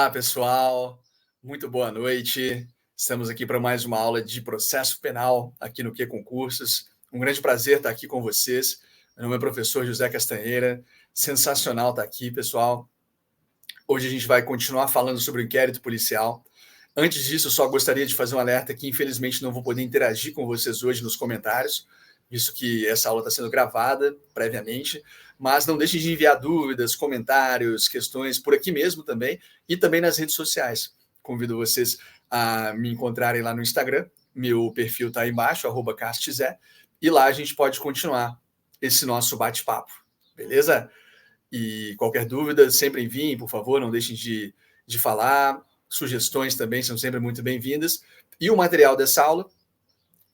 Olá, pessoal. Muito boa noite. Estamos aqui para mais uma aula de processo penal aqui no QConcursos. Um grande prazer estar aqui com vocês. Meu nome é professor José Castanheira. Sensacional estar aqui, pessoal. Hoje a gente vai continuar falando sobre o inquérito policial. Antes disso, eu só gostaria de fazer um alerta que, infelizmente, não vou poder interagir com vocês hoje nos comentários, visto que essa aula está sendo gravada previamente, mas não deixem de enviar dúvidas, comentários, questões por aqui mesmo também, e também nas redes sociais. Convido vocês a me encontrarem lá no Instagram, meu perfil está aí embaixo, @castizé, e lá a gente pode continuar esse nosso bate-papo, beleza? E qualquer dúvida, sempre enviem, por favor, não deixem de falar. Sugestões também são sempre muito bem-vindas. E o material dessa aula,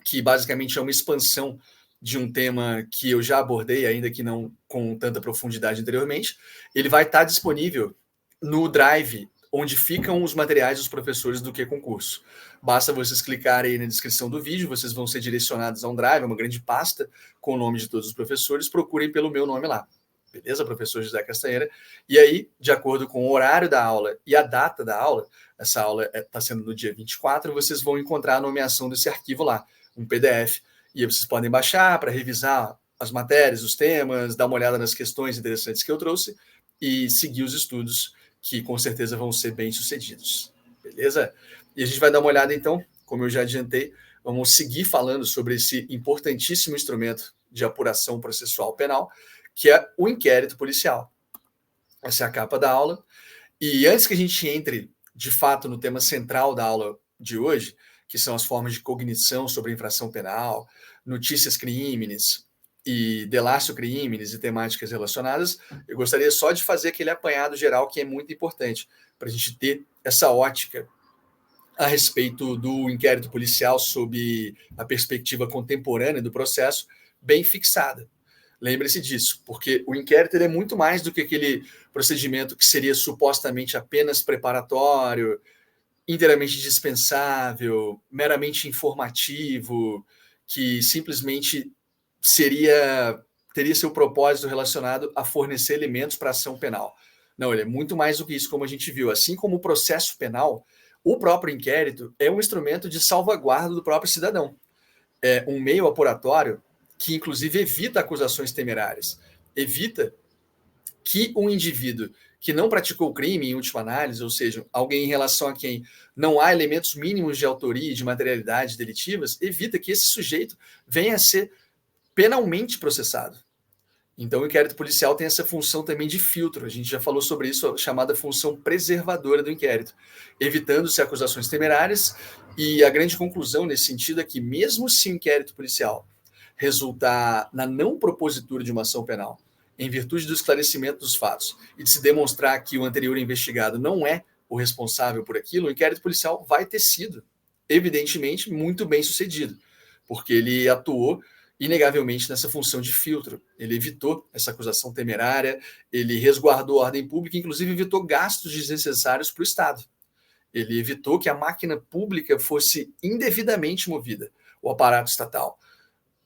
que basicamente é uma expansão de um tema que eu já abordei, ainda que não com tanta profundidade anteriormente, ele vai estar disponível no Drive, onde ficam os materiais dos professores do QConcurso. Basta vocês clicarem aí na descrição do vídeo, vocês vão ser direcionados a um Drive, uma grande pasta com o nome de todos os professores, procurem pelo meu nome lá. Beleza, professor José Castanheira? E aí, de acordo com o horário da aula e a data da aula, essa aula está sendo no dia 24, vocês vão encontrar a nomeação desse arquivo lá, um PDF. E aí vocês podem baixar para revisar as matérias, os temas, dar uma olhada nas questões interessantes que eu trouxe e seguir os estudos que com certeza vão ser bem-sucedidos. Beleza? E a gente vai dar uma olhada então, como eu já adiantei, vamos seguir falando sobre esse importantíssimo instrumento de apuração processual penal, que é o inquérito policial. Essa é a capa da aula. E antes que a gente entre, de fato, no tema central da aula de hoje, que são as formas de cognição sobre a infração penal, notícias crimes e delatio crimes e temáticas relacionadas, eu gostaria só de fazer aquele apanhado geral que é muito importante para a gente ter essa ótica a respeito do inquérito policial sob a perspectiva contemporânea do processo bem fixada. Lembre-se disso, porque o inquérito é muito mais do que aquele procedimento que seria supostamente apenas preparatório, inteiramente dispensável, meramente informativo, que simplesmente teria seu propósito relacionado a fornecer elementos para a ação penal. Não, ele é muito mais do que isso, como a gente viu. Assim como o processo penal, o próprio inquérito é um instrumento de salvaguarda do próprio cidadão. É um meio apuratório que, inclusive, evita acusações temerárias, evita que um indivíduo que não praticou o crime, em última análise, ou seja, alguém em relação a quem não há elementos mínimos de autoria e de materialidade delitivas, evita que esse sujeito venha a ser penalmente processado. Então, o inquérito policial tem essa função também de filtro. A gente já falou sobre isso, a chamada função preservadora do inquérito, evitando-se acusações temerárias. E a grande conclusão nesse sentido é que, mesmo se o inquérito policial resultar na não propositura de uma ação penal, em virtude do esclarecimento dos fatos, e de se demonstrar que o anterior investigado não é o responsável por aquilo, o inquérito policial vai ter sido, evidentemente, muito bem sucedido, porque ele atuou inegavelmente nessa função de filtro. Ele evitou essa acusação temerária, ele resguardou a ordem pública, inclusive evitou gastos desnecessários para o Estado. Ele evitou que a máquina pública fosse indevidamente movida, o aparato estatal.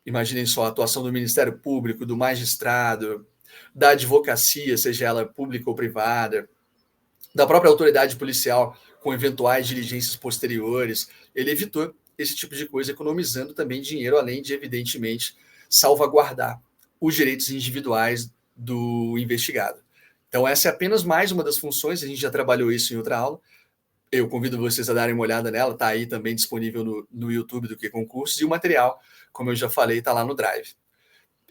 Imaginem só a atuação do Ministério Público, do magistrado, da advocacia, seja ela pública ou privada, da própria autoridade policial com eventuais diligências posteriores. Ele evitou esse tipo de coisa, economizando também dinheiro, além de, evidentemente, salvaguardar os direitos individuais do investigado. Então, essa é apenas mais uma das funções, a gente já trabalhou isso em outra aula. Eu convido vocês a darem uma olhada nela, está aí também disponível no YouTube do QConcursos, e o material, como eu já falei, está lá no Drive.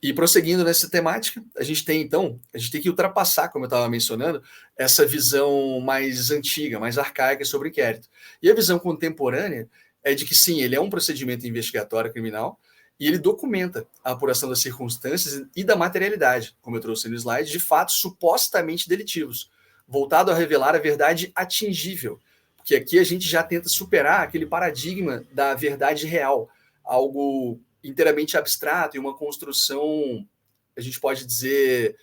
E prosseguindo nessa temática, a gente tem que ultrapassar, como eu estava mencionando, essa visão mais antiga, mais arcaica sobre o inquérito. E a visão contemporânea é de que sim, ele é um procedimento investigatório criminal e ele documenta a apuração das circunstâncias e da materialidade, como eu trouxe no slide, de fatos supostamente delitivos, voltado a revelar a verdade atingível, porque aqui a gente já tenta superar aquele paradigma da verdade real, algo inteiramente abstrato e uma construção, a gente pode dizer,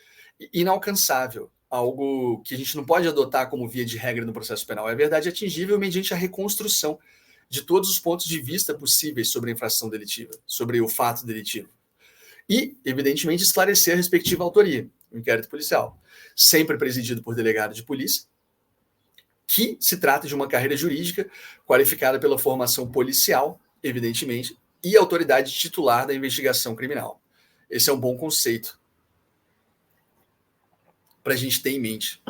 inalcançável, algo que a gente não pode adotar como via de regra no processo penal. É verdade atingível mediante a reconstrução de todos os pontos de vista possíveis sobre a infração delitiva, sobre o fato delitivo. E, evidentemente, esclarecer a respectiva autoria, o inquérito policial, sempre presidido por delegado de polícia, que se trata de uma carreira jurídica qualificada pela formação policial, evidentemente, e autoridade titular da investigação criminal. Esse é um bom conceito para a gente ter em mente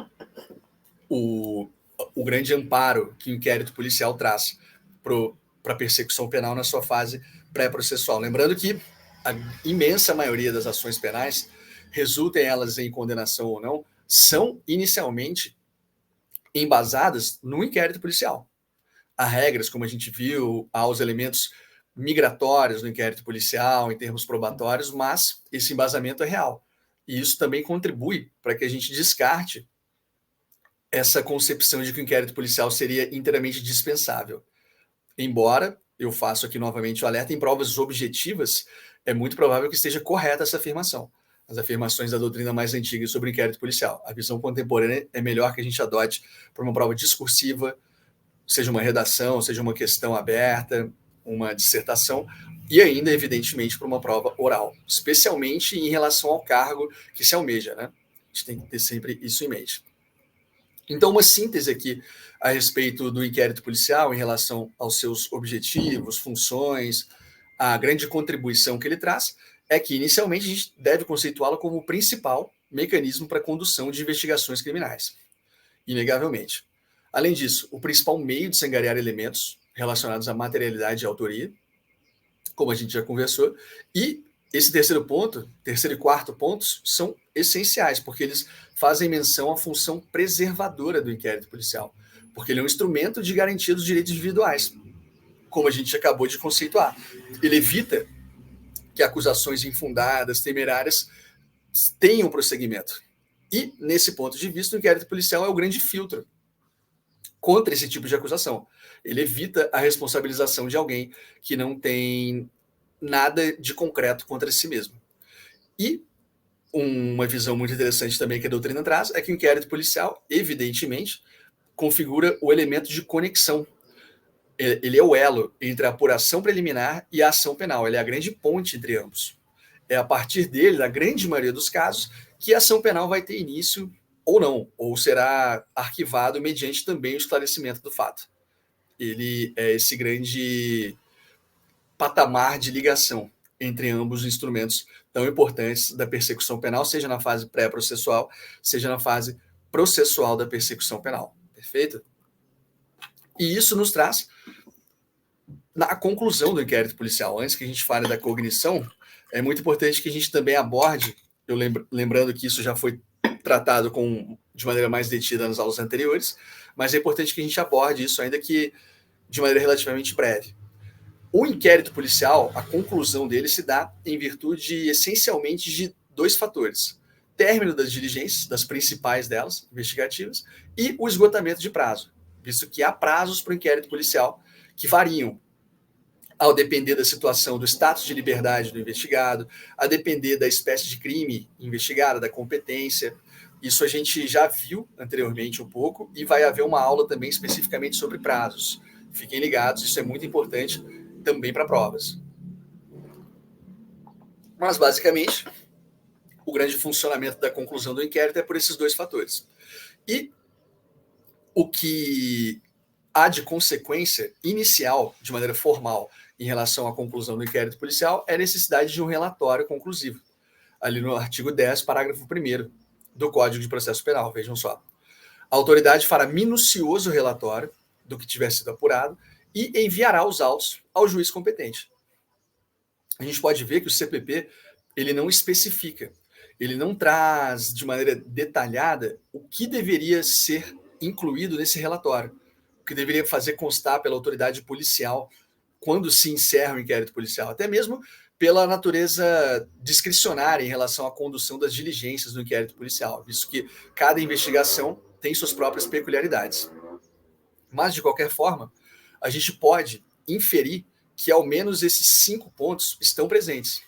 o grande amparo que o inquérito policial traz para a persecução penal na sua fase pré-processual. Lembrando que a imensa maioria das ações penais, resultem elas em condenação ou não, são inicialmente embasadas no inquérito policial. Há regras, como a gente viu, há os elementos migratórios no inquérito policial, em termos probatórios, mas esse embasamento é real. E isso também contribui para que a gente descarte essa concepção de que o inquérito policial seria inteiramente dispensável. Embora, eu faço aqui novamente o alerta, em provas objetivas, é muito provável que esteja correta essa afirmação. As afirmações da doutrina mais antiga sobre o inquérito policial. A visão contemporânea é melhor que a gente adote para uma prova discursiva, seja uma redação, seja uma questão aberta, uma dissertação, e ainda, evidentemente, para uma prova oral, especialmente em relação ao cargo que se almeja, né? A gente tem que ter sempre isso em mente. Então, uma síntese aqui a respeito do inquérito policial em relação aos seus objetivos, funções, a grande contribuição que ele traz, é que, inicialmente, a gente deve conceituá-lo como o principal mecanismo para a condução de investigações criminais, inegavelmente. Além disso, o principal meio de se angariar elementos relacionados à materialidade e autoria, como a gente já conversou, e esse terceiro e quarto pontos, são essenciais, porque eles fazem menção à função preservadora do inquérito policial, porque ele é um instrumento de garantia dos direitos individuais, como a gente acabou de conceituar. Ele evita que acusações infundadas, temerárias, tenham prosseguimento. E, nesse ponto de vista, o inquérito policial é o grande filtro contra esse tipo de acusação. Ele evita a responsabilização de alguém que não tem nada de concreto contra si mesmo. E uma visão muito interessante também que a doutrina traz é que o inquérito policial, evidentemente, configura o elemento de conexão. Ele é o elo entre a apuração preliminar e a ação penal. Ele é a grande ponte entre ambos. É a partir dele, na grande maioria dos casos, que a ação penal vai ter início ou não, ou será arquivado mediante também o esclarecimento do fato. Ele é esse grande patamar de ligação entre ambos os instrumentos tão importantes da persecução penal, seja na fase pré-processual, seja na fase processual da persecução penal. Perfeito? E isso nos traz na conclusão do inquérito policial. Antes que a gente fale da cognição, é muito importante que a gente também aborde, lembrando que isso já foi tratado de maneira mais detida nas aulas anteriores, mas é importante que a gente aborde isso, ainda que de maneira relativamente breve. O inquérito policial, a conclusão dele se dá em virtude, essencialmente, de dois fatores. Término das diligências, das principais delas, investigativas, e o esgotamento de prazo, visto que há prazos para o inquérito policial que variam ao depender da situação, do status de liberdade do investigado, a depender da espécie de crime investigado, da competência. Isso a gente já viu anteriormente um pouco, e vai haver uma aula também especificamente sobre prazos. Fiquem ligados, isso é muito importante também para provas. Mas, basicamente, o grande funcionamento da conclusão do inquérito é por esses dois fatores. E o que há de consequência inicial, de maneira formal, em relação à conclusão do inquérito policial, é a necessidade de um relatório conclusivo. Ali no artigo 10, parágrafo 1º do Código de Processo Penal, vejam só. A autoridade fará minucioso relatório do que tiver sido apurado e enviará os autos ao juiz competente. A gente pode ver que o CPP ele não especifica, ele não traz de maneira detalhada o que deveria ser incluído nesse relatório, o que deveria fazer constar pela autoridade policial quando se encerra o inquérito policial, até mesmo pela natureza discricionária em relação à condução das diligências do inquérito policial, visto que cada investigação tem suas próprias peculiaridades. Mas, de qualquer forma, a gente pode inferir que ao menos esses 5 pontos estão presentes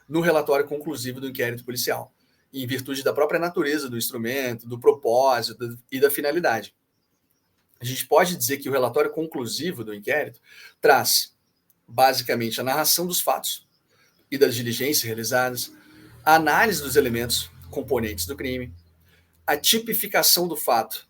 no relatório conclusivo do inquérito policial, em virtude da própria natureza do instrumento, do propósito e da finalidade. A gente pode dizer que o relatório conclusivo do inquérito traz, basicamente, a narração dos fatos e das diligências realizadas, a análise dos elementos componentes do crime, a tipificação do fato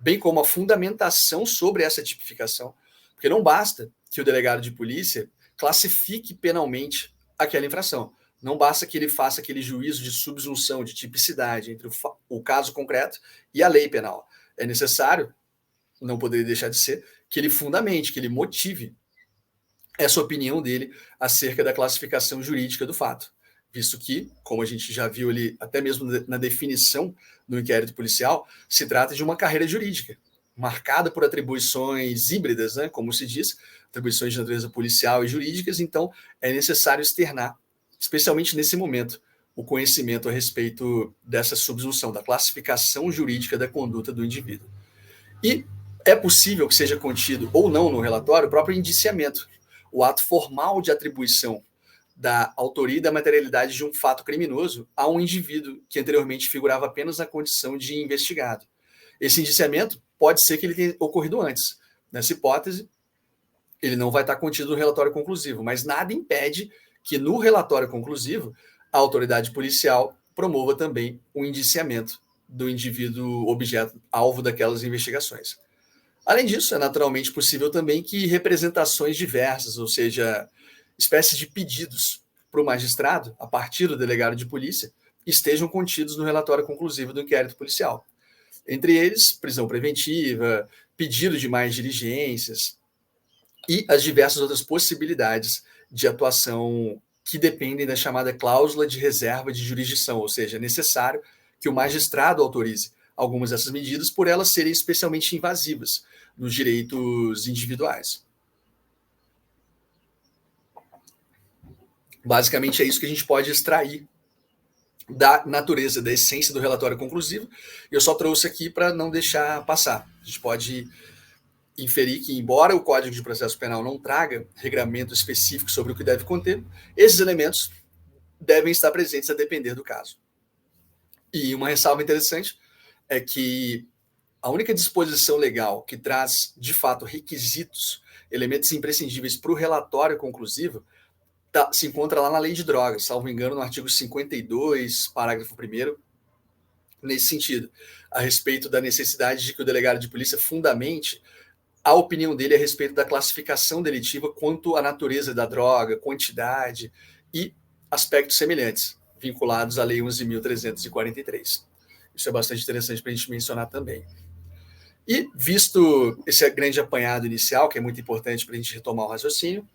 bem como a fundamentação sobre essa tipificação, porque não basta que o delegado de polícia classifique penalmente aquela infração. Não basta que ele faça aquele juízo de subsunção, de tipicidade entre o caso concreto e a lei penal. É necessário, não poderia deixar de ser, que ele fundamente, que ele motive essa opinião dele acerca da classificação jurídica do fato. Visto que, como a gente já viu ali, até mesmo na definição do inquérito policial, se trata de uma carreira jurídica, marcada por atribuições híbridas, né, como se diz, atribuições de natureza policial e jurídicas, então é necessário externar, especialmente nesse momento, o conhecimento a respeito dessa subsunção, da classificação jurídica da conduta do indivíduo. E é possível que seja contido ou não no relatório o próprio indiciamento, o ato formal de atribuição da autoria e da materialidade de um fato criminoso a um indivíduo que anteriormente figurava apenas na condição de investigado. Esse indiciamento pode ser que ele tenha ocorrido antes. Nessa hipótese, ele não vai estar contido no relatório conclusivo, mas nada impede que no relatório conclusivo a autoridade policial promova também o indiciamento do indivíduo objeto alvo daquelas investigações. Além disso, é naturalmente possível também que representações diversas, ou seja, espécies de pedidos para o magistrado, a partir do delegado de polícia, estejam contidos no relatório conclusivo do inquérito policial. Entre eles, prisão preventiva, pedido de mais diligências e as diversas outras possibilidades de atuação que dependem da chamada cláusula de reserva de jurisdição, ou seja, é necessário que o magistrado autorize algumas dessas medidas por elas serem especialmente invasivas nos direitos individuais. Basicamente é isso que a gente pode extrair da natureza, da essência do relatório conclusivo. Eu só trouxe aqui para não deixar passar. A gente pode inferir que, embora o Código de Processo Penal não traga regramento específico sobre o que deve conter, esses elementos devem estar presentes a depender do caso. E uma ressalva interessante é que a única disposição legal que traz, de fato, requisitos, elementos imprescindíveis para o relatório conclusivo, se encontra lá na Lei de Drogas, salvo engano, no artigo 52, parágrafo 1º, nesse sentido, a respeito da necessidade de que o delegado de polícia fundamente a opinião dele a respeito da classificação delitiva quanto à natureza da droga, quantidade e aspectos semelhantes, vinculados à Lei 11.343. Isso é bastante interessante para a gente mencionar também. E, visto esse grande apanhado inicial, que é muito importante para a gente retomar o raciocínio,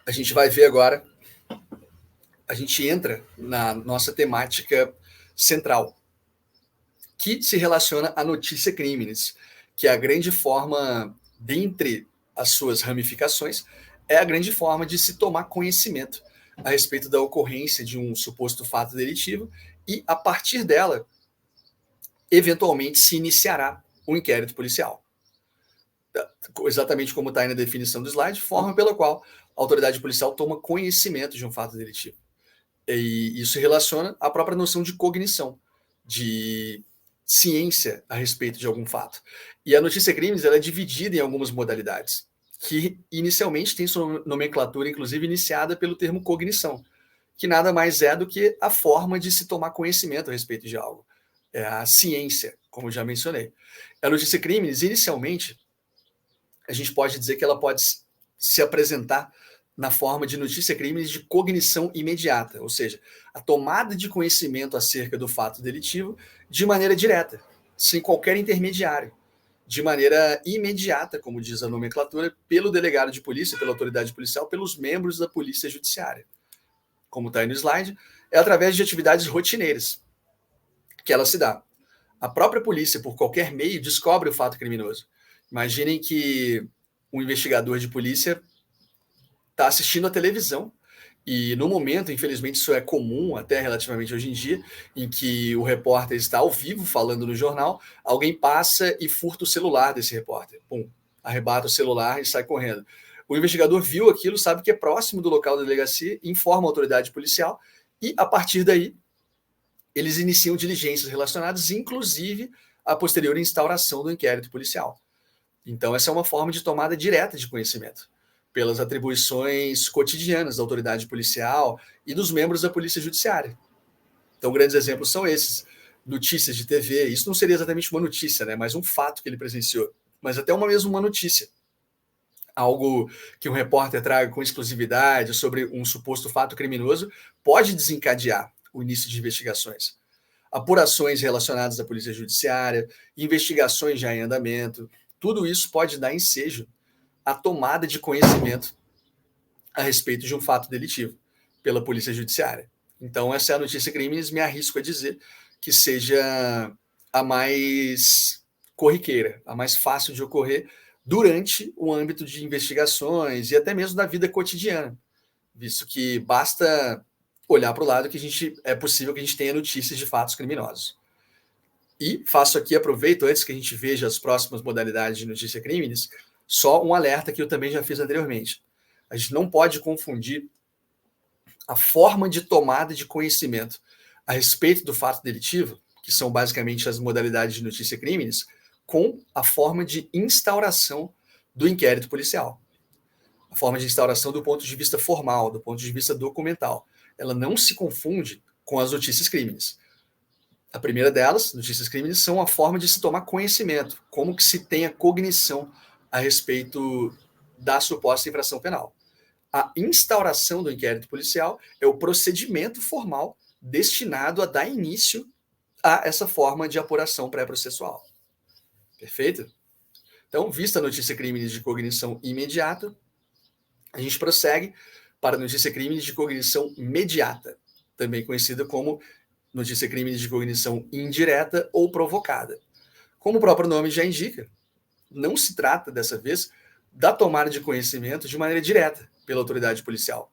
a gente vai ver agora, a gente entra na nossa temática central, que se relaciona à notícia crimes, que é a grande forma, dentre as suas ramificações, é a grande forma de se tomar conhecimento a respeito da ocorrência de um suposto fato delitivo e, a partir dela, eventualmente se iniciará um inquérito policial. Exatamente como está aí na definição do slide, forma pela qual a autoridade policial toma conhecimento de um fato delitivo. E isso se relaciona à própria noção de cognição, de ciência a respeito de algum fato. E a notícia crimes ela é dividida em algumas modalidades, que inicialmente tem sua nomenclatura, inclusive, iniciada pelo termo cognição, que nada mais é do que a forma de se tomar conhecimento a respeito de algo. É a ciência, como eu já mencionei. A notícia crimes, inicialmente, a gente pode dizer que ela pode se apresentar na forma de notícia crimes de cognição imediata, ou seja, a tomada de conhecimento acerca do fato delitivo de maneira direta, sem qualquer intermediário, de maneira imediata, como diz a nomenclatura, pelo delegado de polícia, pela autoridade policial, pelos membros da polícia judiciária. Como está aí no slide, é através de atividades rotineiras que ela se dá. A própria polícia, por qualquer meio, descobre o fato criminoso. Imaginem que um investigador de polícia está assistindo a televisão e no momento, infelizmente isso é comum até relativamente hoje em dia, em que o repórter está ao vivo falando no jornal, alguém passa e furta o celular desse repórter. Pum, arrebata o celular e sai correndo. O investigador viu aquilo, sabe que é próximo do local da delegacia, informa a autoridade policial e, a partir daí, eles iniciam diligências relacionadas, inclusive a posterior instauração do inquérito policial. Então, essa é uma forma de tomada direta de conhecimento, pelas atribuições cotidianas da autoridade policial e dos membros da polícia judiciária. Então, grandes exemplos são esses. notícias de TV, isso não seria exatamente uma notícia, né, mas um fato que ele presenciou, mas até mesmo uma notícia, algo que um repórter traga com exclusividade sobre um suposto fato criminoso, pode desencadear o início de investigações. Apurações relacionadas à polícia judiciária, investigações já em andamento, tudo isso pode dar ensejo à tomada de conhecimento a respeito de um fato delitivo pela polícia judiciária. Então, essa é a notícia crimes, me arrisco a dizer que seja a mais corriqueira, a mais fácil de ocorrer durante o âmbito de investigações e até mesmo da vida cotidiana, visto que basta olhar para o lado que é possível que a gente tenha notícias de fatos criminosos. E faço aqui, aproveito, antes que a gente veja as próximas modalidades de notícia crimes, só um alerta que eu também já fiz anteriormente. A gente não pode confundir a forma de tomada de conhecimento a respeito do fato delitivo, que são basicamente as modalidades de notícia crimes, com a forma de instauração do inquérito policial. A forma de instauração do ponto de vista formal, do ponto de vista documental. Ela não se confunde com as notícias crimes. A primeira delas, notícias crimes, são a forma de se tomar conhecimento, como que se tenha cognição a respeito da suposta infração penal. A instauração do inquérito policial é o procedimento formal destinado a dar início a essa forma de apuração pré-processual. Perfeito? Então, vista a notícia crimes de cognição imediata, a gente prossegue para a notícia crimes de cognição mediata, também conhecida como notícia crimes de cognição indireta ou provocada. Como o próprio nome já indica, não se trata, dessa vez, da tomada de conhecimento de maneira direta pela autoridade policial.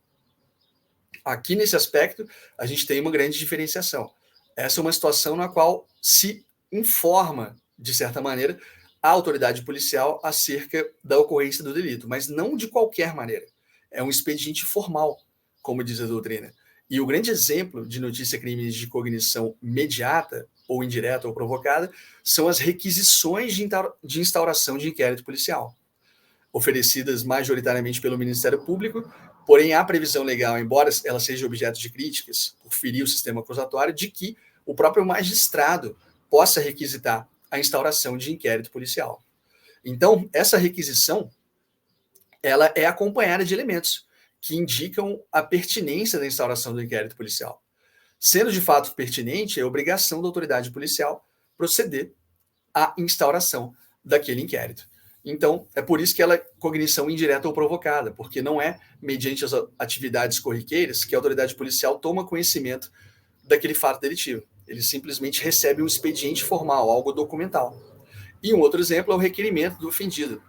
Aqui, nesse aspecto, a gente tem uma grande diferenciação. Essa é uma situação na qual se informa, de certa maneira, a autoridade policial acerca da ocorrência do delito, mas não de qualquer maneira. É um expediente formal, como diz a doutrina. E o grande exemplo de notícia crimes de cognição mediata, ou indireta ou provocada, são as requisições de instauração de inquérito policial, oferecidas majoritariamente pelo Ministério Público, porém há previsão legal, embora ela seja objeto de críticas, por ferir o sistema acusatório, de que o próprio magistrado possa requisitar a instauração de inquérito policial. Então, essa requisição, ela é acompanhada de elementos que indicam a pertinência da instauração do inquérito policial. Sendo de fato pertinente, é obrigação da autoridade policial proceder à instauração daquele inquérito. Então, é por isso que ela é cognição indireta ou provocada, porque não é mediante as atividades corriqueiras que a autoridade policial toma conhecimento daquele fato delitivo. Ele simplesmente recebe um expediente formal, algo documental. E um outro exemplo é o requerimento do ofendido.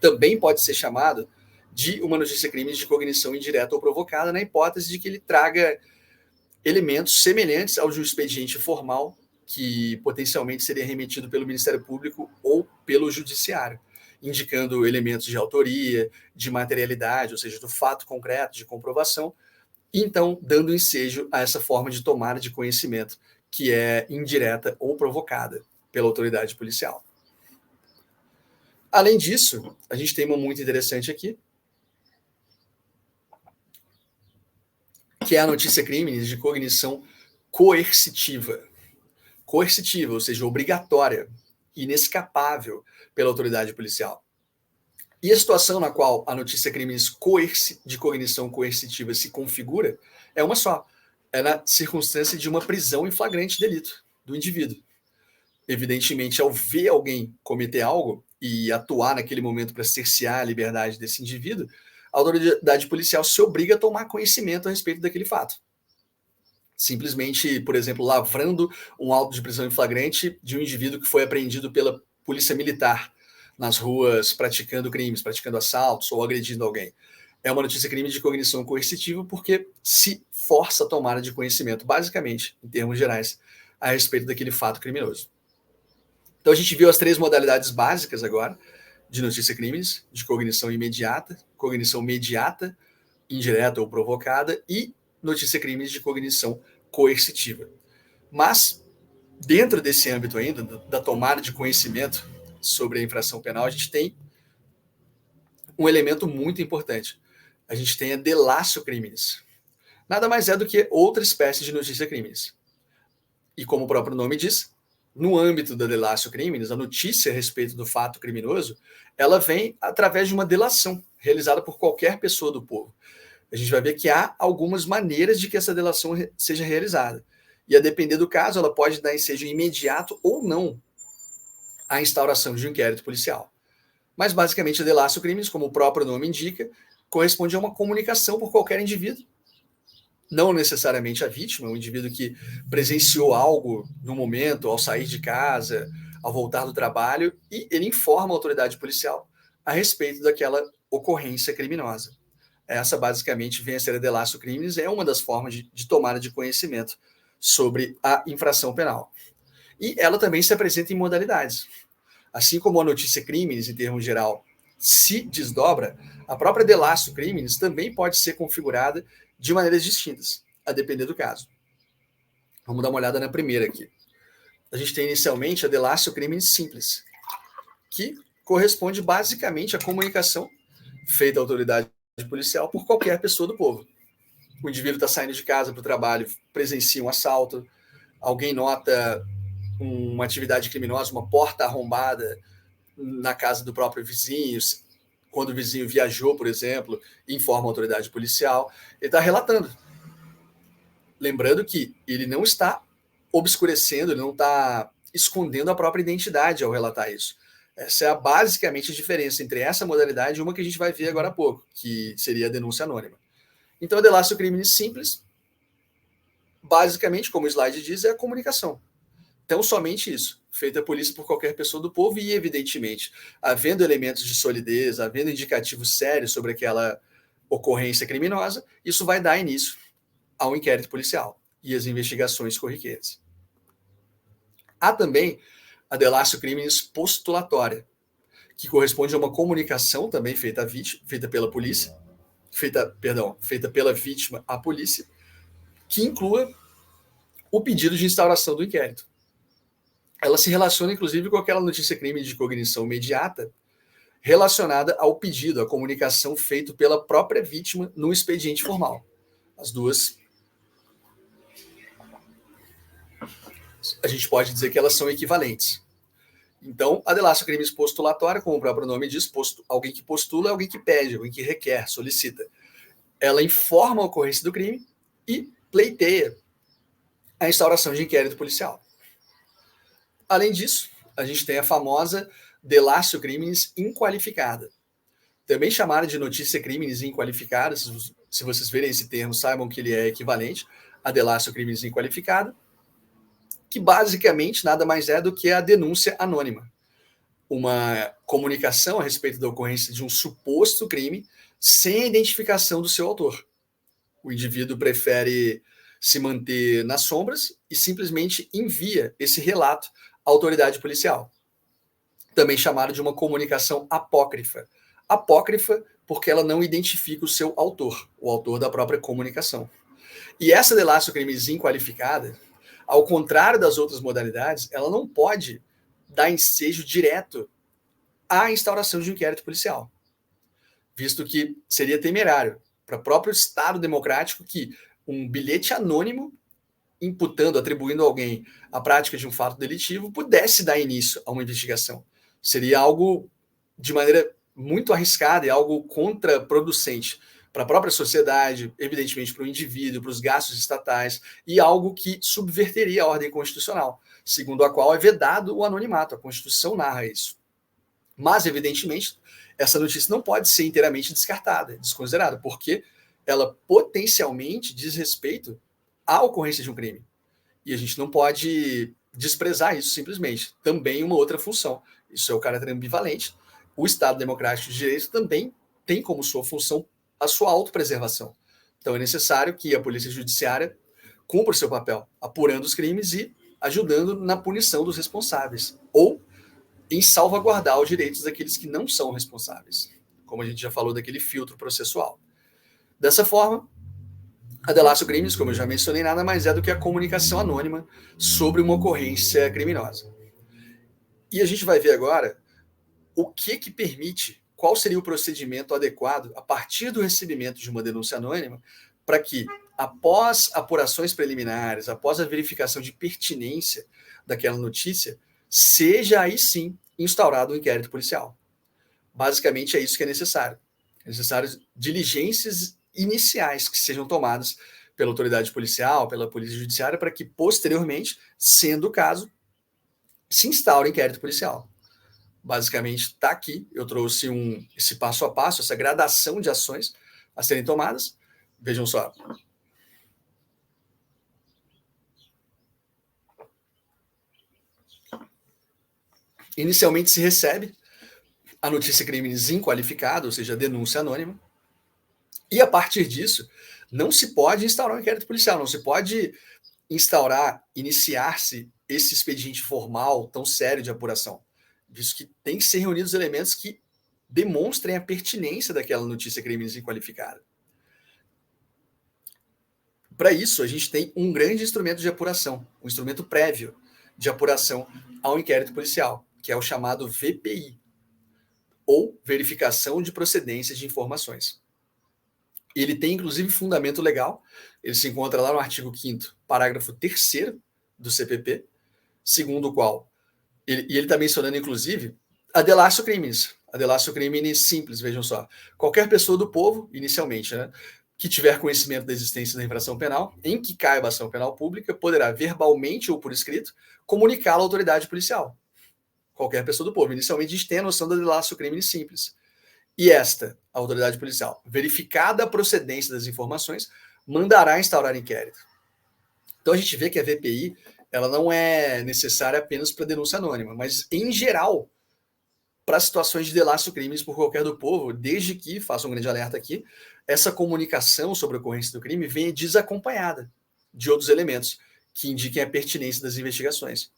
Também pode ser chamado de uma notícia crime de cognição indireta ou provocada, na hipótese de que ele traga elementos semelhantes ao de um expediente formal que potencialmente seria remetido pelo Ministério Público ou pelo Judiciário, indicando elementos de autoria, de materialidade, ou seja, do fato concreto, de comprovação, e então dando ensejo a essa forma de tomada de conhecimento, que é indireta ou provocada pela autoridade policial. Além disso, a gente tem uma muito interessante aqui, que é a notícia crimes de cognição coercitiva. Coercitiva, ou seja, obrigatória, inescapável pela autoridade policial. E a situação na qual a notícia crimes de cognição coercitiva se configura é uma só. É na circunstância de uma prisão em flagrante delito do indivíduo. Evidentemente, ao ver alguém cometer algo e atuar naquele momento para cercear a liberdade desse indivíduo, a autoridade policial se obriga a tomar conhecimento a respeito daquele fato. Simplesmente, por exemplo, lavrando um auto de prisão em flagrante de um indivíduo que foi apreendido pela polícia militar nas ruas praticando crimes, praticando assaltos ou agredindo alguém. É uma notícia crime de cognição coercitiva porque se força a tomada de conhecimento, basicamente, em termos gerais, a respeito daquele fato criminoso. Então a gente viu as três modalidades básicas agora de notícia crimes, de cognição imediata, cognição mediata, indireta ou provocada, e notícia crimes de cognição coercitiva. Mas, dentro desse âmbito ainda, da tomada de conhecimento sobre a infração penal, a gente tem um elemento muito importante. A gente tem a delatio criminis. Nada mais é do que outra espécie de notícia crimes. E como o próprio nome diz, no âmbito da delatio criminis, a notícia a respeito do fato criminoso, ela vem através de uma delação realizada por qualquer pessoa do povo. A gente vai ver que há algumas maneiras de que essa delação seja realizada. E a depender do caso, ela pode dar ensejo imediato ou não à instauração de um inquérito policial. Mas, basicamente, a delatio criminis, como o próprio nome indica, corresponde a uma comunicação por qualquer indivíduo, não necessariamente a vítima, um indivíduo que presenciou algo no momento, ao sair de casa, ao voltar do trabalho, e ele informa a autoridade policial a respeito daquela ocorrência criminosa. Essa, basicamente, vem a ser a delatio criminis, é uma das formas de tomada de conhecimento sobre a infração penal. E ela também se apresenta em modalidades. Assim como a notícia criminis, em termo geral, se desdobra, a própria delatio criminis também pode ser configurada de maneiras distintas, a depender do caso. Vamos dar uma olhada na primeira aqui. A gente tem inicialmente a delatio criminis simples, que corresponde basicamente à comunicação feita à autoridade policial por qualquer pessoa do povo. O indivíduo está saindo de casa para o trabalho, presencia um assalto, alguém nota uma atividade criminosa, uma porta arrombada na casa do próprio vizinho, quando o vizinho viajou, por exemplo, informa a autoridade policial, ele está relatando. Lembrando que ele não está obscurecendo, ele não está escondendo a própria identidade ao relatar isso. Essa é basicamente a diferença entre essa modalidade e uma que a gente vai ver agora há pouco, que seria a denúncia anônima. Então, a delatio criminis simples, basicamente, como o slide diz, é a comunicação. Então, somente isso, feita a polícia por qualquer pessoa do povo e, evidentemente, havendo elementos de solidez, havendo indicativos sérios sobre aquela ocorrência criminosa, isso vai dar início ao inquérito policial e às investigações corriqueiras. Há também a delatio criminis postulatória, que corresponde a uma comunicação também feita pela polícia, feita pela vítima à polícia, que inclua o pedido de instauração do inquérito. Ela se relaciona, inclusive, com aquela notícia crime de cognição imediata relacionada ao pedido, à comunicação feita pela própria vítima no expediente formal. As duas, a gente pode dizer que elas são equivalentes. Então, a delatio criminis postulatória, como o próprio nome diz, alguém que postula é alguém que pede, alguém que requer, solicita. Ela informa a ocorrência do crime e pleiteia a instauração de inquérito policial. Além disso, a gente tem a famosa delatio criminis inqualificada, também chamada de notícia criminis inqualificada. Se vocês verem esse termo, saibam que ele é equivalente à delatio criminis inqualificada, que basicamente nada mais é do que a denúncia anônima, uma comunicação a respeito da ocorrência de um suposto crime sem a identificação do seu autor. O indivíduo prefere se manter nas sombras e simplesmente envia esse relato à autoridade policial, também chamado de uma comunicação apócrifa. Apócrifa porque ela não identifica o seu autor, o autor da própria comunicação. E essa delatio criminis inqualificada, ao contrário das outras modalidades, ela não pode dar ensejo direto à instauração de um inquérito policial, visto que seria temerário para o próprio Estado democrático que um bilhete anônimo atribuindo a alguém a prática de um fato delitivo, pudesse dar início a uma investigação. Seria algo de maneira muito arriscada e algo contraproducente para a própria sociedade, evidentemente para o indivíduo, para os gastos estatais, e algo que subverteria a ordem constitucional, segundo a qual é vedado o anonimato. A Constituição narra isso. Mas, evidentemente, essa notícia não pode ser inteiramente descartada, desconsiderada, porque ela potencialmente diz respeito à ocorrência de um crime. E a gente não pode desprezar isso simplesmente. Também uma outra função. Isso é o caráter ambivalente. O Estado Democrático de Direito também tem como sua função a sua autopreservação. Então é necessário que a Polícia Judiciária cumpra o seu papel, apurando os crimes e ajudando na punição dos responsáveis, ou em salvaguardar os direitos daqueles que não são responsáveis, como a gente já falou daquele filtro processual. Dessa forma, a delatio criminis, como eu já mencionei, nada mais é do que a comunicação anônima sobre uma ocorrência criminosa. E a gente vai ver agora o que permite, qual seria o procedimento adequado a partir do recebimento de uma denúncia anônima para que após apurações preliminares, após a verificação de pertinência daquela notícia, seja aí sim instaurado um inquérito policial. Basicamente é isso que é necessário. É necessário diligências iniciais que sejam tomadas pela autoridade policial, pela polícia judiciária, para que posteriormente, sendo o caso, se instaure inquérito policial. Basicamente está aqui, eu trouxe esse passo a passo, essa gradação de ações a serem tomadas. Vejam só. Inicialmente se recebe a notícia crimes inqualificada, ou seja, a denúncia anônima, e a partir disso não se pode instaurar um inquérito policial, não se pode iniciar-se esse expediente formal tão sério de apuração, visto que tem que ser reunidos elementos que demonstrem a pertinência daquela notícia crimes inqualificada. Para isso, a gente tem um grande instrumento de apuração, um instrumento prévio de apuração ao inquérito policial, que é o chamado VPI, ou Verificação de Procedência de Informações. Ele tem, inclusive, fundamento legal. Ele se encontra lá no artigo 5º, parágrafo 3º do CPP, segundo o qual, ele está mencionando, inclusive, a delatio criminis. A delatio criminis simples, vejam só. Qualquer pessoa do povo, inicialmente, né, que tiver conhecimento da existência da infração penal, em que caiba a ação penal pública, poderá, verbalmente ou por escrito, comunicá-la à autoridade policial. Qualquer pessoa do povo. Inicialmente, a gente tem a noção da delatio criminis simples. E esta, a autoridade policial, verificada a procedência das informações, mandará instaurar inquérito. Então a gente vê que a VPI ela não é necessária apenas para denúncia anônima, mas em geral para situações de delatio criminis por qualquer do povo, desde que, faço um grande alerta aqui, essa comunicação sobre a ocorrência do crime venha desacompanhada de outros elementos que indiquem a pertinência das investigações.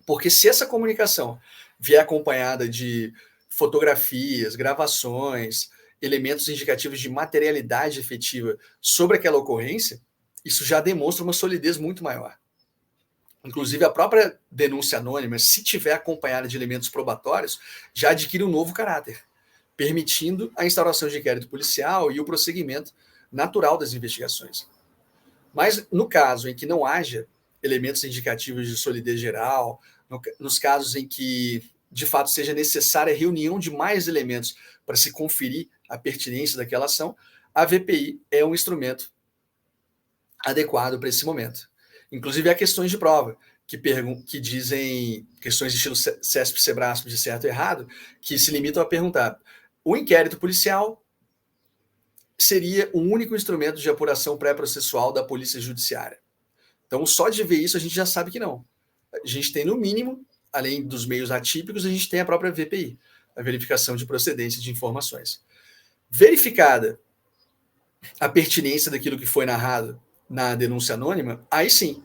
Porque se essa comunicação vier acompanhada de fotografias, gravações, elementos indicativos de materialidade efetiva sobre aquela ocorrência, isso já demonstra uma solidez muito maior. Inclusive, a própria denúncia anônima, se tiver acompanhada de elementos probatórios, já adquire um novo caráter, permitindo a instauração de inquérito policial e o prosseguimento natural das investigações. Mas, no caso em que não haja elementos indicativos de solidez geral, nos casos em que de fato seja necessária a reunião de mais elementos para se conferir a pertinência daquela ação, a VPI é um instrumento adequado para esse momento. Inclusive há questões de prova que dizem, questões de estilo CESP-SEBRASP de certo e errado, que se limitam a perguntar: o inquérito policial seria o único instrumento de apuração pré-processual da polícia judiciária? Então, só de ver isso, a gente já sabe que não. A gente tem, no mínimo, além dos meios atípicos, a gente tem a própria VPI, a verificação de procedência de informações. Verificada a pertinência daquilo que foi narrado na denúncia anônima, aí sim,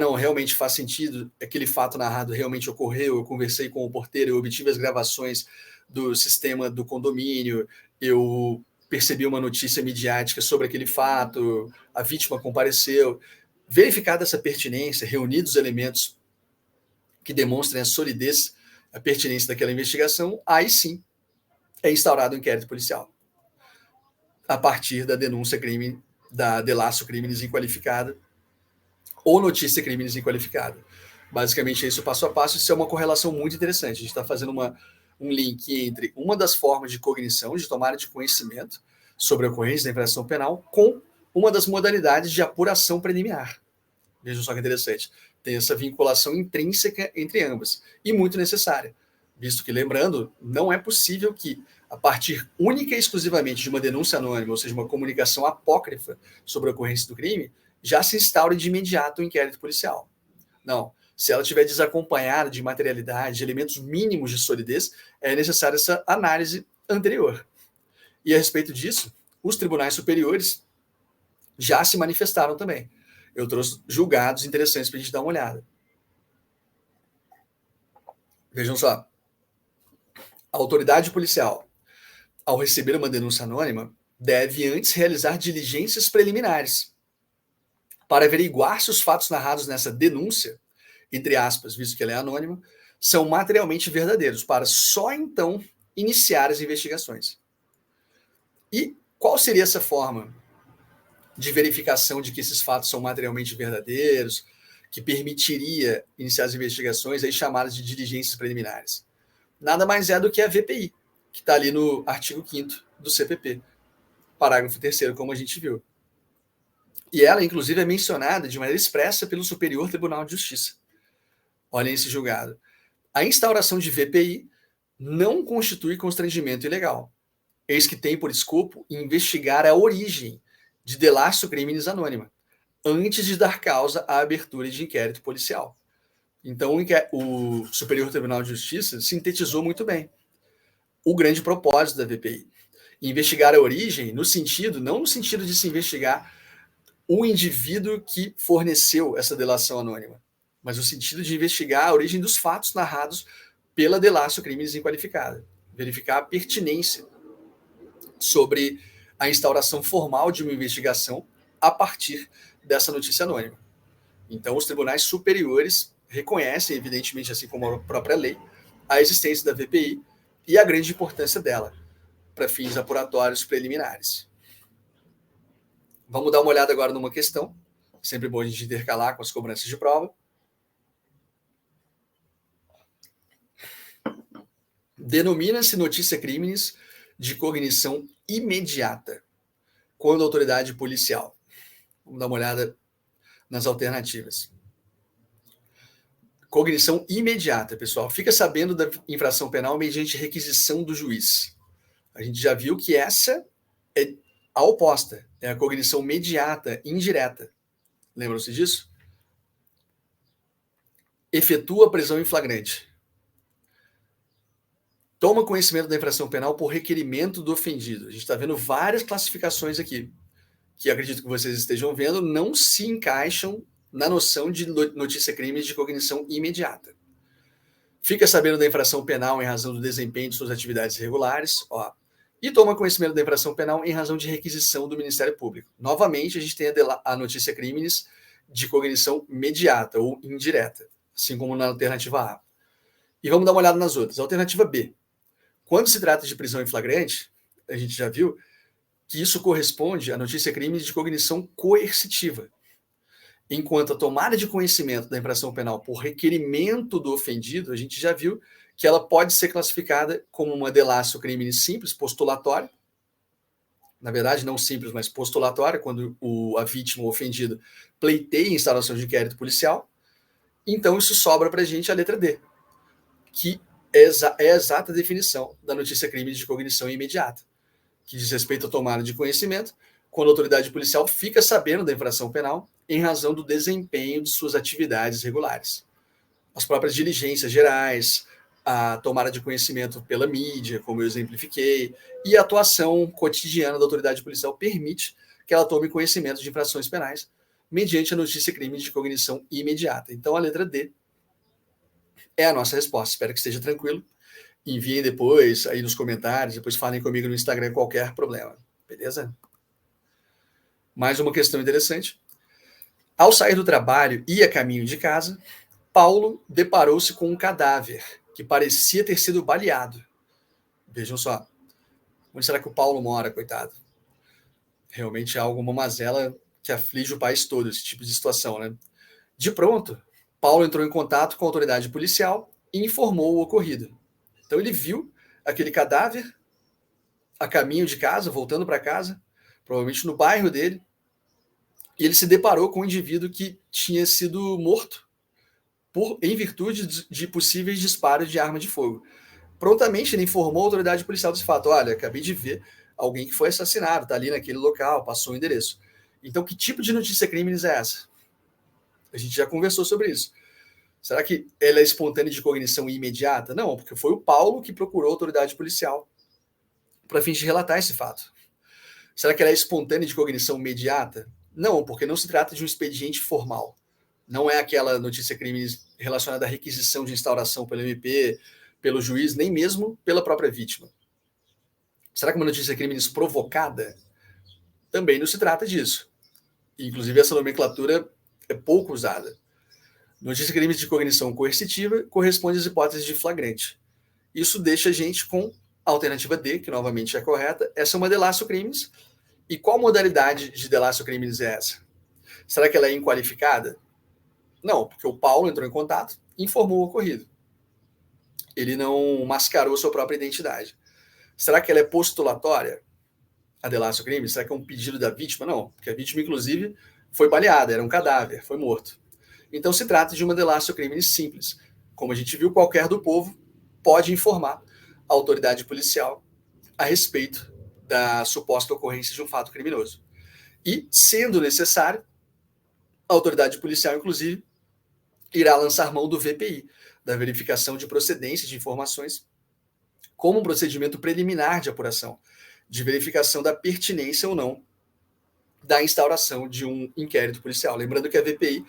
não, realmente faz sentido, aquele fato narrado realmente ocorreu, eu conversei com o porteiro, eu obtive as gravações do sistema do condomínio, eu percebi uma notícia midiática sobre aquele fato, a vítima compareceu. Verificada essa pertinência, reunidos os elementos que demonstrem a solidez, a pertinência daquela investigação, aí sim é instaurado o inquérito policial. A partir da denúncia crime, da delatio criminis inqualificada ou notícia criminis inqualificada. Basicamente é isso passo a passo. Isso é uma correlação muito interessante. A gente está fazendo um link entre uma das formas de cognição, de tomada de conhecimento sobre a ocorrência da infração penal, com uma das modalidades de apuração preliminar. Vejam só que interessante. Tem essa vinculação intrínseca entre ambas, e muito necessária, visto que, lembrando, não é possível que, a partir única e exclusivamente de uma denúncia anônima, ou seja, uma comunicação apócrifa sobre a ocorrência do crime, já se instaure de imediato o inquérito policial. Não. Se ela estiver desacompanhada de materialidade, de elementos mínimos de solidez, é necessária essa análise anterior. E a respeito disso, os tribunais superiores já se manifestaram também. Eu trouxe julgados interessantes para a gente dar uma olhada. Vejam só. A autoridade policial, ao receber uma denúncia anônima, deve antes realizar diligências preliminares para averiguar se os fatos narrados nessa denúncia, entre aspas, visto que ela é anônima, são materialmente verdadeiros, para só então iniciar as investigações. E qual seria essa forma de verificação de que esses fatos são materialmente verdadeiros, que permitiria iniciar as investigações aí chamadas de diligências preliminares. Nada mais é do que a VPI, que está ali no artigo 5º do CPP, parágrafo 3º, como a gente viu. E ela, inclusive, é mencionada de maneira expressa pelo Superior Tribunal de Justiça. Olhem esse julgado. A instauração de VPI não constitui constrangimento ilegal, eis que tem por escopo investigar a origem de delatio criminis anônima, antes de dar causa à abertura de inquérito policial. Então, o Superior Tribunal de Justiça sintetizou muito bem o grande propósito da VPI. Investigar a origem no sentido, não no sentido de se investigar o indivíduo que forneceu essa delação anônima, mas no sentido de investigar a origem dos fatos narrados pela delatio criminis inqualificada, verificar a pertinência sobre a instauração formal de uma investigação a partir dessa notícia anônima. Então, os tribunais superiores reconhecem, evidentemente, assim como a própria lei, a existência da VPI e a grande importância dela para fins apuratórios preliminares. Vamos dar uma olhada agora numa questão, sempre bom a gente intercalar com as cobranças de prova. Denomina-se notícia criminis de cognição imediata, quando a autoridade policial. Vamos dar uma olhada nas alternativas. Cognição imediata, pessoal. Fica sabendo da infração penal mediante requisição do juiz. A gente já viu que essa é a oposta, é a cognição mediata, indireta. Lembram-se disso? Efetua a prisão em flagrante. Toma conhecimento da infração penal por requerimento do ofendido. A gente está vendo várias classificações aqui, que acredito que vocês estejam vendo, não se encaixam na noção de notícia crime de cognição imediata. Fica sabendo da infração penal em razão do desempenho de suas atividades regulares, e toma conhecimento da infração penal em razão de requisição do Ministério Público. Novamente, a gente tem a notícia crimes de cognição mediata ou indireta, assim como na alternativa A. E vamos dar uma olhada nas outras. Alternativa B. Quando se trata de prisão em flagrante, a gente já viu que isso corresponde à notícia crime de cognição coercitiva, enquanto a tomada de conhecimento da infração penal por requerimento do ofendido, a gente já viu que ela pode ser classificada como uma delatio criminis simples, postulatória, na verdade não simples, mas postulatória, quando a vítima, o ofendido, pleiteia a instauração de inquérito policial. Então isso sobra para a gente a letra D, que é a exata definição da notícia crime de cognição imediata, que diz respeito à tomada de conhecimento, quando a autoridade policial fica sabendo da infração penal em razão do desempenho de suas atividades regulares. As próprias diligências gerais, a tomada de conhecimento pela mídia, como eu exemplifiquei, e a atuação cotidiana da autoridade policial permite que ela tome conhecimento de infrações penais mediante a notícia crime de cognição imediata. Então, a letra D é a nossa resposta. Espero que esteja tranquilo. Enviem depois aí nos comentários, depois falem comigo no Instagram qualquer problema. Beleza? Mais uma questão interessante. Ao sair do trabalho e a caminho de casa, Paulo deparou-se com um cadáver que parecia ter sido baleado. Vejam só. Onde será que o Paulo mora, coitado? Realmente é uma mazela que aflige o país todo, esse tipo de situação, né? De pronto, Paulo entrou em contato com a autoridade policial e informou o ocorrido. Então ele viu aquele cadáver a caminho de casa, voltando para casa, provavelmente no bairro dele, e ele se deparou com um indivíduo que tinha sido morto em virtude de possíveis disparos de arma de fogo. Prontamente ele informou a autoridade policial desse fato. Olha, acabei de ver alguém que foi assassinado, está ali naquele local, passou o endereço. Então, que tipo de notícia crimes é essa? A gente já conversou sobre isso. Será que ela é espontânea de cognição imediata? Não, porque foi o Paulo que procurou a autoridade policial para fins de relatar esse fato. Será que ela é espontânea de cognição imediata? Não, porque não se trata de um expediente formal. Não é aquela notícia crime relacionada à requisição de instauração pelo MP, pelo juiz, nem mesmo pela própria vítima. Será que uma notícia crime provocada? Também não se trata disso. Inclusive, essa nomenclatura é pouco usada. Notícia crime de cognição coercitiva corresponde às hipóteses de flagrante. Isso deixa a gente com a alternativa D, que novamente é correta. Essa é uma delatio crimes E qual modalidade de delatio criminis é essa? Será que ela é inqualificada? Não, porque o Paulo entrou em contato e informou o ocorrido. Ele não mascarou sua própria identidade. Será que ela é postulatória, a delatio criminis? Será que é um pedido da vítima? Não, porque a vítima, inclusive, foi baleada, era um cadáver, foi morto. Então se trata de uma delatio criminis simples. Como a gente viu, qualquer do povo pode informar a autoridade policial a respeito da suposta ocorrência de um fato criminoso. E, sendo necessário, a autoridade policial, inclusive, irá lançar mão do VPI, da verificação de procedência de informações, como um procedimento preliminar de apuração, de verificação da pertinência ou não da instauração de um inquérito policial. Lembrando que a VPI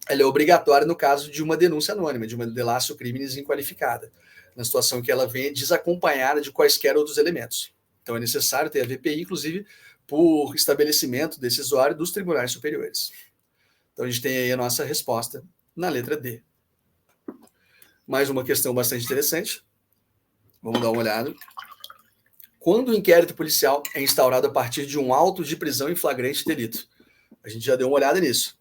ela é obrigatória no caso de uma denúncia anônima, de uma delatio criminis inqualificada, na situação que ela vem desacompanhada de quaisquer outros elementos. Então é necessário ter a VPI, inclusive, por estabelecimento decisório dos tribunais superiores. Então a gente tem aí a nossa resposta na letra D. Mais uma questão bastante interessante. Vamos dar uma olhada. Quando o inquérito policial é instaurado a partir de um auto de prisão em flagrante delito? A gente já deu uma olhada nisso.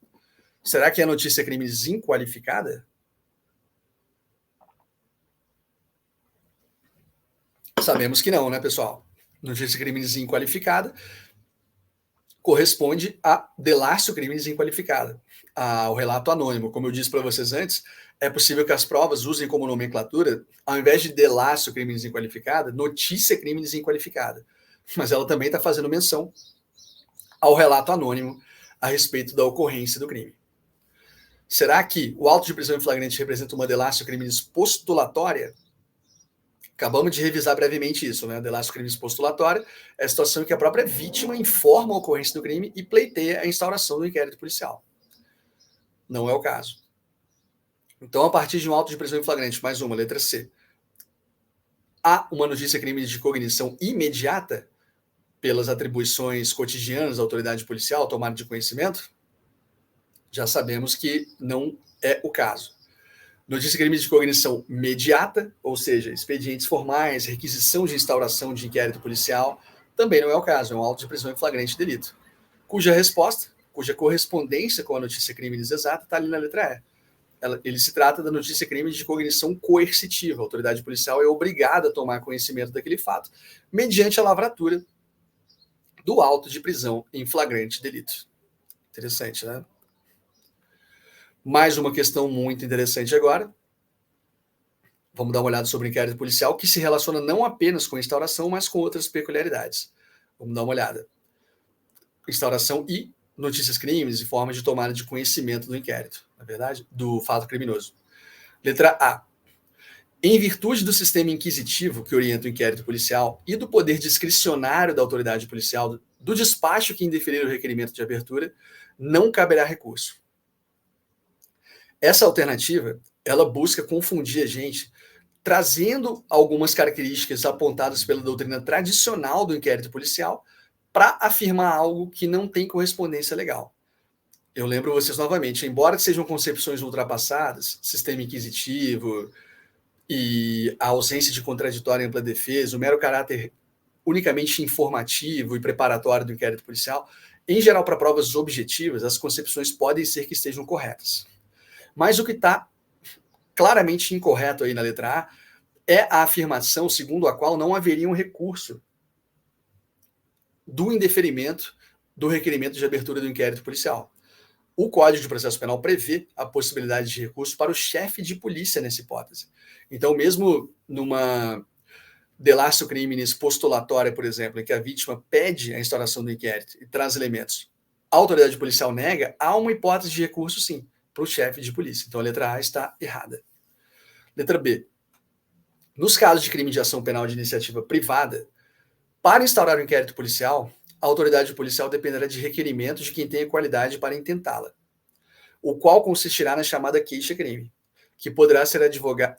Será que é notícia criminis inqualificada? Sabemos que não, né, pessoal? Notícia criminis inqualificada corresponde a delatio criminis inqualificada, ao relato anônimo. Como eu disse para vocês antes, é possível que as provas usem como nomenclatura, ao invés de delatio criminis inqualificada, notícia criminis inqualificada. Mas ela também está fazendo menção ao relato anônimo a respeito da ocorrência do crime. Será que o auto de prisão em flagrante representa uma delatio criminis postulatória? Acabamos de revisar brevemente isso, né? Delatio criminis postulatória é a situação em que a própria vítima informa a ocorrência do crime e pleiteia a instauração do inquérito policial. Não é o caso. Então, a partir de um auto de prisão em flagrante, mais uma, letra C, há uma notícia crime de cognição imediata pelas atribuições cotidianas da autoridade policial, tomada de conhecimento? Já sabemos que não é o caso. Notícia crime de cognição mediata, ou seja, expedientes formais, requisição de instauração de inquérito policial, também não é o caso, é um auto de prisão em flagrante delito, cuja resposta, cuja correspondência com a notícia criminis exata está ali na letra E. Ele se trata da notícia crime de cognição coercitiva. A autoridade policial é obrigada a tomar conhecimento daquele fato, mediante a lavratura do auto de prisão em flagrante delito. Interessante, né? Mais uma questão muito interessante agora. Vamos dar uma olhada sobre o inquérito policial, que se relaciona não apenas com a instauração, mas com outras peculiaridades. Vamos dar uma olhada. Instauração e notícias crimes e formas de tomada de conhecimento do inquérito, na verdade, do fato criminoso. Letra A. Em virtude do sistema inquisitivo que orienta o inquérito policial e do poder discricionário da autoridade policial, do despacho que indeferir o requerimento de abertura, não caberá recurso. Essa alternativa, ela busca confundir a gente, trazendo algumas características apontadas pela doutrina tradicional do inquérito policial para afirmar algo que não tem correspondência legal. Eu lembro vocês novamente, embora sejam concepções ultrapassadas, sistema inquisitivo e a ausência de contraditório em ampla defesa, o mero caráter unicamente informativo e preparatório do inquérito policial, em geral, para provas objetivas, as concepções podem ser que estejam corretas. Mas o que está claramente incorreto aí na letra A é a afirmação segundo a qual não haveria um recurso do indeferimento do requerimento de abertura do inquérito policial. O Código de Processo Penal prevê a possibilidade de recurso para o chefe de polícia nessa hipótese. Então, mesmo numa delatio criminis postulatória, por exemplo, em que a vítima pede a instauração do inquérito e traz elementos, a autoridade policial nega, há uma hipótese de recurso, sim, para o chefe de polícia. Então, a letra A está errada. Letra B. Nos casos de crime de ação penal de iniciativa privada, para instaurar o inquérito policial, a autoridade policial dependerá de requerimento de quem tenha qualidade para intentá-la, o qual consistirá na chamada queixa-crime, que poderá ser advogado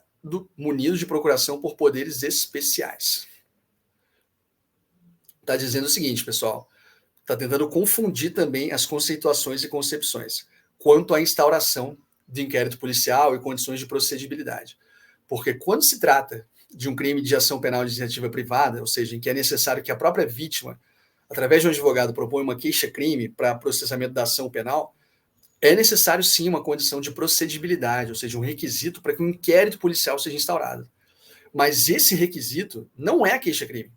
munido de procuração por poderes especiais. Está dizendo o seguinte, pessoal, está tentando confundir também as conceituações e concepções quanto à instauração de inquérito policial e condições de procedibilidade. Porque quando se trata de um crime de ação penal de iniciativa privada, ou seja, em que é necessário que a própria vítima através de um advogado, propõe uma queixa-crime para processamento da ação penal, é necessário sim uma condição de procedibilidade, ou seja, um requisito para que um inquérito policial seja instaurado. Mas esse requisito não é a queixa-crime.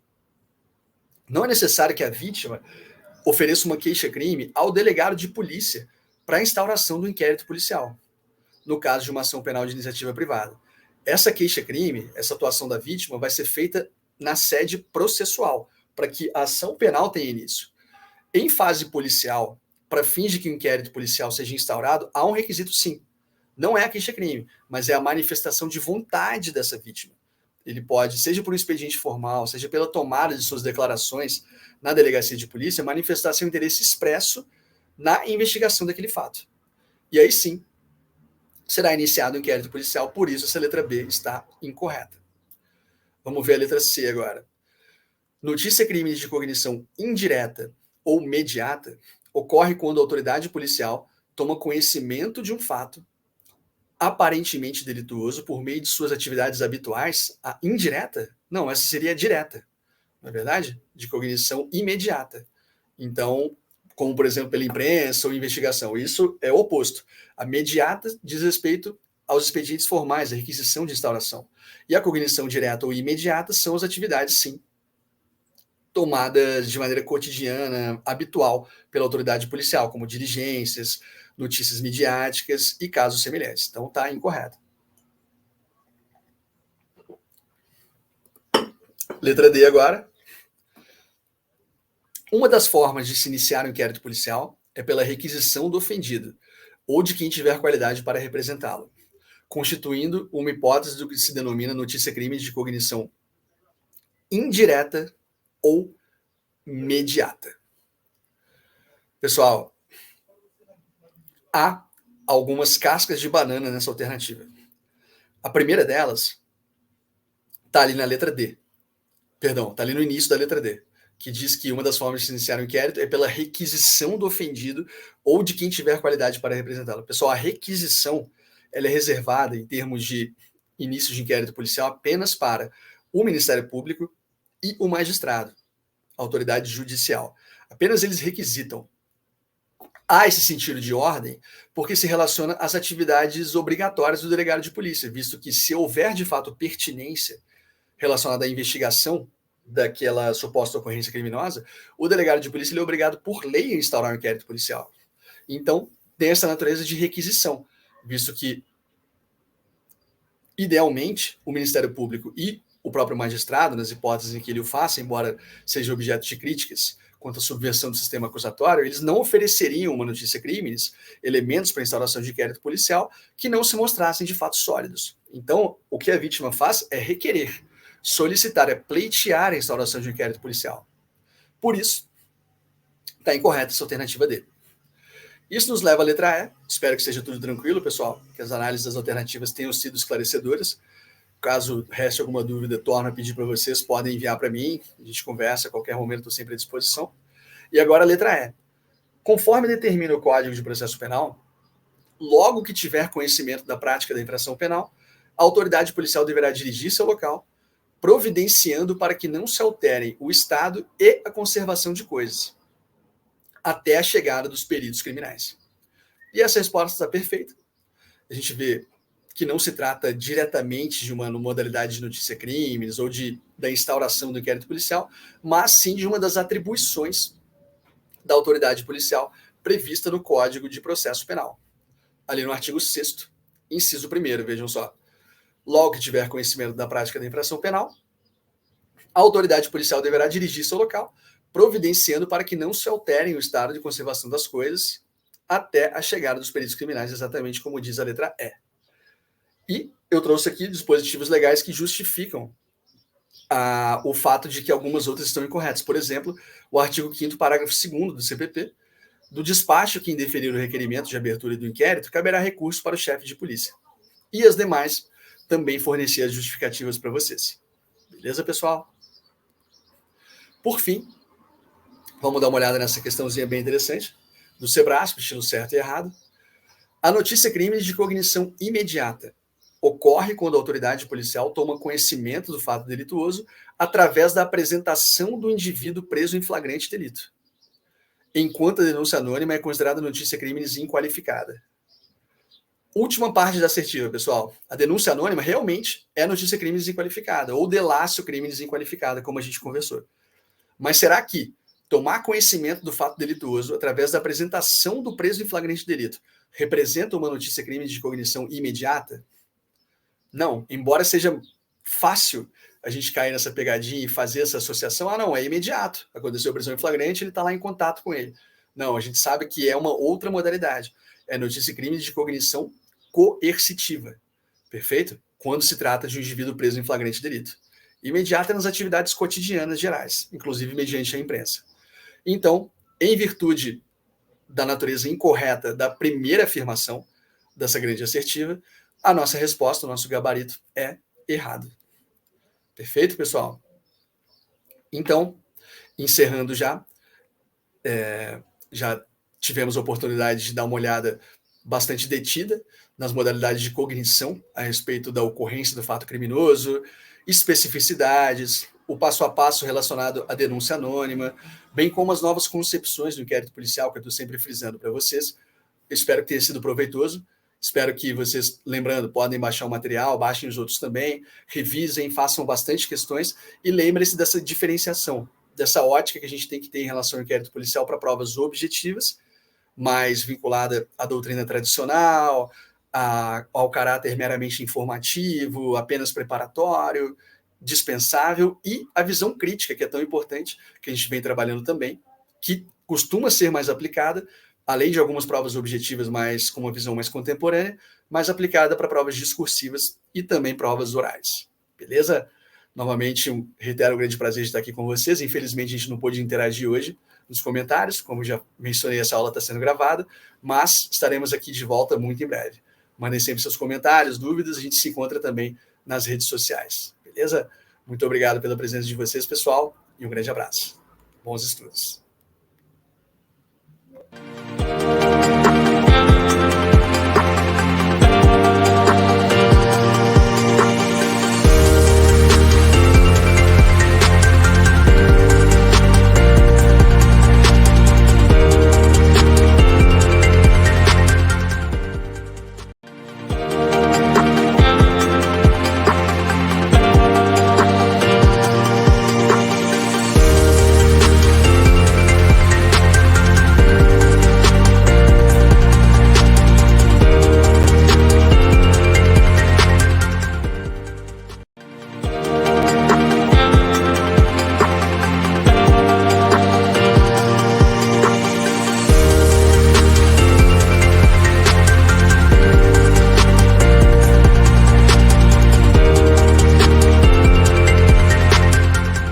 Não é necessário que a vítima ofereça uma queixa-crime ao delegado de polícia para a instauração do inquérito policial, no caso de uma ação penal de iniciativa privada. Essa queixa-crime, essa atuação da vítima, vai ser feita na sede processual, para que a ação penal tenha início. Em fase policial, para fins de que o inquérito policial seja instaurado, há um requisito sim. Não é a queixa-crime, mas é a manifestação de vontade dessa vítima. Ele pode, seja por um expediente formal, seja pela tomada de suas declarações na delegacia de polícia, manifestar seu interesse expresso na investigação daquele fato. E aí sim, será iniciado o inquérito policial, por isso essa letra B está incorreta. Vamos ver a letra C agora. Notícia crime de cognição indireta ou mediata ocorre quando a autoridade policial toma conhecimento de um fato aparentemente delituoso por meio de suas atividades habituais. A indireta? Não, essa seria a direta, não é verdade? De cognição imediata. Então, como por exemplo pela imprensa ou investigação, isso é o oposto. A mediata diz respeito aos expedientes formais, a requisição de instauração. E a cognição direta ou imediata são as atividades, sim, tomadas de maneira cotidiana, habitual, pela autoridade policial, como diligências, notícias midiáticas e casos semelhantes. Então, está incorreto. Letra D agora. Uma das formas de se iniciar um inquérito policial é pela requisição do ofendido ou de quem tiver qualidade para representá-lo, constituindo uma hipótese do que se denomina notícia-crime de cognição indireta ou mediata. Pessoal, há algumas cascas de banana nessa alternativa. A primeira delas está ali na letra D. Perdão, está ali no início da letra D, que diz que uma das formas de se iniciar um inquérito é pela requisição do ofendido ou de quem tiver qualidade para representá-lo. Pessoal, a requisição ela é reservada em termos de início de inquérito policial apenas para o Ministério Público e o magistrado, a autoridade judicial. Apenas eles requisitam. Há esse sentido de ordem porque se relaciona às atividades obrigatórias do delegado de polícia, visto que se houver de fato pertinência relacionada à investigação daquela suposta ocorrência criminosa, o delegado de polícia ele é obrigado por lei a instaurar um inquérito policial. Então, tem essa natureza de requisição, visto que, idealmente, o Ministério Público e o próprio magistrado, nas hipóteses em que ele o faça, embora seja objeto de críticas quanto à subversão do sistema acusatório, eles não ofereceriam uma notícia-crimes, elementos para a instauração de inquérito policial, que não se mostrassem de fato sólidos. Então, o que a vítima faz é requerer, solicitar, é pleitear a instauração de um inquérito policial. Por isso, está incorreta essa alternativa D. Isso nos leva à letra E. Espero que seja tudo tranquilo, pessoal, que as análises das alternativas tenham sido esclarecedoras. Caso reste alguma dúvida, torno a pedir para vocês, podem enviar para mim, a gente conversa, a qualquer momento estou sempre à disposição. E agora a letra E. Conforme determina o Código de Processo Penal, logo que tiver conhecimento da prática da infração penal, a autoridade policial deverá dirigir-se ao local, providenciando para que não se alterem o estado e a conservação de coisas, até a chegada dos peritos criminais. E essa resposta está perfeita. A gente vê que não se trata diretamente de uma modalidade de notícia-crimes ou da instauração do inquérito policial, mas sim de uma das atribuições da autoridade policial prevista no Código de Processo Penal. Ali no artigo 6º, inciso 1º, vejam só. Logo que tiver conhecimento da prática da infração penal, a autoridade policial deverá dirigir-se ao local, providenciando para que não se alterem o estado de conservação das coisas até a chegada dos peritos criminais, exatamente como diz a letra E. E eu trouxe aqui dispositivos legais que justificam o fato de que algumas outras estão incorretas. Por exemplo, o artigo 5º, parágrafo 2º do CPP, do despacho que indeferir o requerimento de abertura do inquérito, caberá recurso para o chefe de polícia. E as demais também forneci as justificativas para vocês. Beleza, pessoal? Por fim, vamos dar uma olhada nessa questãozinha bem interessante, do Sebrasp, estilo certo e errado. A notícia crime de cognição imediata ocorre quando a autoridade policial toma conhecimento do fato delituoso através da apresentação do indivíduo preso em flagrante delito, enquanto a denúncia anônima é considerada notícia crimes inqualificada. Última parte da assertiva, pessoal. A denúncia anônima realmente é notícia crimes inqualificada, ou delácio crimes inqualificada, como a gente conversou. Mas será que tomar conhecimento do fato delituoso através da apresentação do preso em flagrante delito representa uma notícia crime de cognição imediata? Não, embora seja fácil a gente cair nessa pegadinha e fazer essa associação, não, é imediato. Aconteceu a prisão em flagrante, ele está lá em contato com ele. Não, a gente sabe que é uma outra modalidade. É notícia crime de cognição coercitiva. Perfeito? Quando se trata de um indivíduo preso em flagrante delito. Imediata nas atividades cotidianas gerais, inclusive mediante a imprensa. Então, em virtude da natureza incorreta da primeira afirmação dessa grande assertiva, a nossa resposta, o nosso gabarito é errado. Perfeito, pessoal? Então, encerrando já tivemos a oportunidade de dar uma olhada bastante detida nas modalidades de cognição a respeito da ocorrência do fato criminoso, especificidades, o passo a passo relacionado à denúncia anônima, bem como as novas concepções do inquérito policial, que eu estou sempre frisando para vocês. Eu espero que tenha sido proveitoso. Espero que vocês, lembrando, podem baixar o material, baixem os outros também, revisem, façam bastante questões e lembrem-se dessa diferenciação, dessa ótica que a gente tem que ter em relação ao inquérito policial para provas objetivas, mais vinculada à doutrina tradicional, ao caráter meramente informativo, apenas preparatório, dispensável, e a visão crítica, que é tão importante, que a gente vem trabalhando também, que costuma ser mais aplicada, além de algumas provas objetivas, mas com uma visão mais contemporânea, mais aplicada para provas discursivas e também provas orais. Beleza? Novamente, reitero o grande prazer de estar aqui com vocês. Infelizmente, a gente não pôde interagir hoje nos comentários, como já mencionei, essa aula está sendo gravada, mas estaremos aqui de volta muito em breve. Mandem sempre seus comentários, dúvidas, a gente se encontra também nas redes sociais. Beleza? Muito obrigado pela presença de vocês, pessoal, e um grande abraço. Bons estudos.